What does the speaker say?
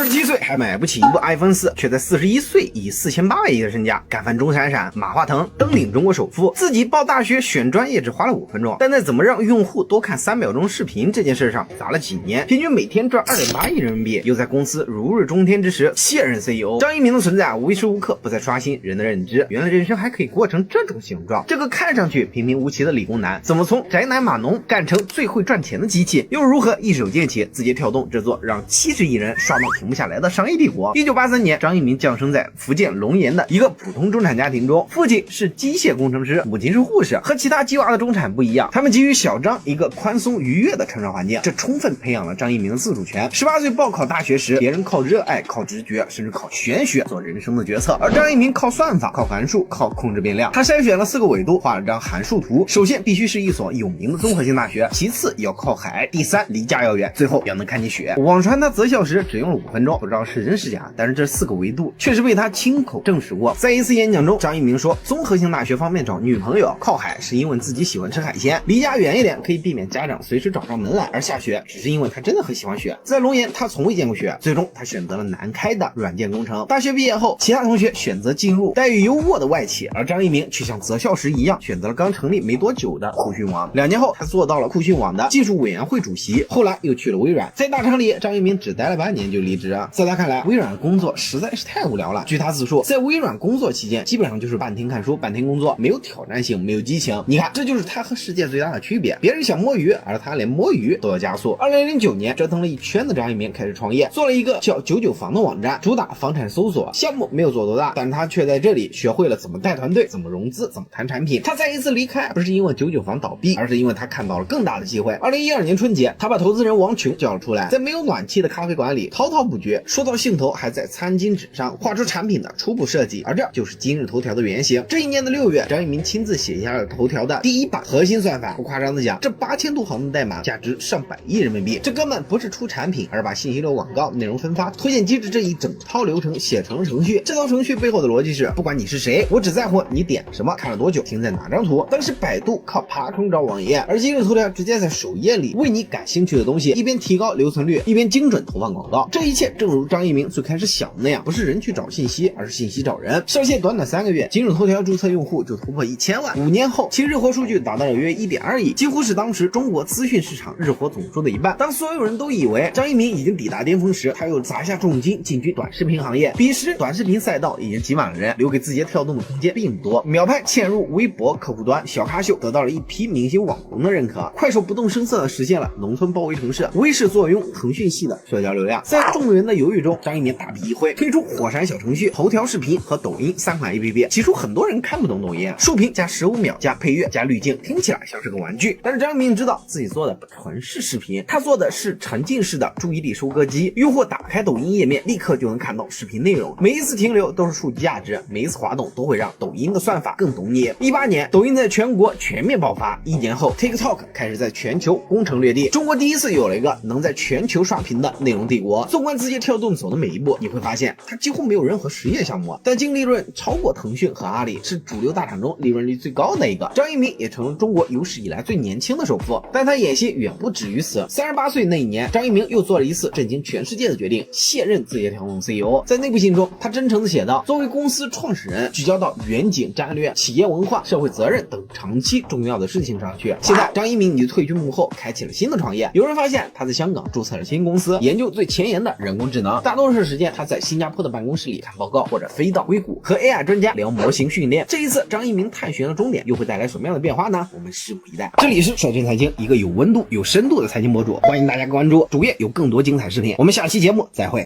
27歲還買不起一部 iPhone 4，卻在41歲以4800億的身價幹翻鐘閃閃，馬化騰登頂中國首富，自己報大學選專業只花了5分鐘，但在怎麼讓用戶多看3秒鐘視頻這件事上砸了幾年，平均每天賺2.8億人民幣。又在公司如日中天之時卸任 CEO， 張一鳴的存在無時無刻不在刷新人的認知，原來人生還可以過成這種形狀。這個看上去平平無奇的理工男，怎麼從宅男碼農幹成最會賺錢的機器？又如何一手建起字節跳動這座讓70億人刷到停不下來的商業帝國？1983年，張一鳴降生在福建龍岩的一個普通中產家庭中，父親是機械工程師，母親是護士。和其他鸡娃的中產不一樣，他們給予小張一個寬鬆愉悅的成長環境，這充分培養了張一鳴的自主權。18歲報考大學時，別人靠熱愛、靠直覺，甚至靠玄學做人生的決策，而張一鳴靠算法、靠函數、靠控制變量。他篩選了4個緯度，畫了張函數圖。首先必須是一所有名的綜合性大學，其次要靠海，第3離家要遠，最後要能看見雪。網傳他择校時只用了5分鐘，不知道是真是假，但是這4個維度確實被他親口證實過。在一次演講中，張一鳴說，綜合性大學方面找女朋友，靠海是因為自己喜歡吃海鮮，離家遠一點可以避免家長隨時找上門來，而下雪只是因為他真的很喜歡雪。在龙岩他從未見過雪，最終他選擇了南開的軟件工程。大學畢業後，其他同學選擇進入待遇優渥的外企，而張一鳴卻像擇校時一樣選擇了剛成立沒多久的酷訊網。2年後，他做到了酷讯網的技術委員會主席，後來又去了微軟。在大廠裡，張一鳴只待了半年就離職。在他看來，微軟的工作實在是太無聊了。據他自述，在微軟工作期間，基本上就是半天看書，半天工作，没有挑戰性，没有激情。你看，這就是他和世界最大的區別。別人想摸魚，而他連摸魚都要加速。2009年，折騰了一圈的張一鳴開始創業，做了一個叫99房的網站，主打房產搜索。項目沒有做多大，但他卻在這裡學會了怎麼帶團隊，怎麼融資，怎麼談產品。他再一次離開，不是因為99房倒閉，而是因為他看到了更大的機會。2012年春節，他把投資人王瓊叫了出來，在沒有暖氣的咖啡館裡滔滔不絕，說到興頭還在餐巾紙上畫出產品的初步設計，而這就是今日頭條的原型。這一年的6月，張一鳴親自寫下了頭條的第1版核心算法。不誇張的講，這8000多行的代碼價值上百億人民幣，這根本不是出產品，而把信息流廣告、內容分發、推薦機制這一整套流程寫成了程序。這套程序背後的邏輯是，不管你是誰，我只在乎你點什麼、看了多久、停在哪張圖。當時百度靠爬蟲找網頁，而今日头條直接在首頁裡為你感興趣的東西一邊提高留存率，一邊精準投放廣告。這一切正如張一鳴最開始想的那樣，不是人去找信息，而是信息找人。上線短短3個月，今日头條注冊用戶就突破1000萬。5年後，其日活數據達到了約1.2億，幾乎是當時中國資訊市場日活總數的一半。當所有人都以為張一鳴已經抵達巔峰時，他又砸下重金進軍短視頻行業。彼時短視頻賽道已經擠滿了人，留給字節跳動的空間並不多。秒拍嵌入微博客戶端，小咖秀得到了一批明星網紅的認可，快手不动聲色地實現了農村包圍城市，微視坐擁騰訊系的社交流量。在众人的猶豫中，張一鳴大筆一揮，推出火山小程序、頭條視頻和抖音3款 APP。起初很多人看不懂抖音，竖屏加15秒加配樂加濾鏡，聽起來像是個玩具。但是張一鳴知道自己做的不纯是視頻，他做的是沉浸式的注意力收割机。用戶打開抖音頁面，立刻就能看到視頻內容，每一次停留都是数据價值，每一次滑動都會讓抖音的算法更懂你。18年，抖音在全國全面爆發。1年後 ，TikTok 開始在全球攻城略地，中國第一次有了一個能在全球刷屏的內容帝國。縱觀字節跳動走的每一步，你會發現它幾乎沒有任何實業項目，但净利潤超過騰訊和阿里，是主流大廠中利潤率最高的一個。張一鳴也成了中國有史以來最年輕的首富，但他野心遠不止於此。38歲那一年，張一鳴又做了一次震驚全世界的決定，卸任字節跳動 CEO。在內部信中，他真誠地寫道：作為公司創始人，聚焦到遠景戰略、企業文化、社會責任等長期重要的事情上去。現在张一鳴已退居幕後，開啟了新的創業。有人發現他在香港注冊了新公司，研究最前沿的人工智能。大多數時間他在新加坡的辦公室裡看報告，或者飛到硅谷和 AI 專家聊模型訓練。這一次張一鳴探尋了終點，又會帶來什麼樣的變化呢？我們拭目以待。這裡是率真財經，一個有溫度有深度的財經博主，歡迎大家關注主頁，有更多精彩視頻。我們下期節目再會。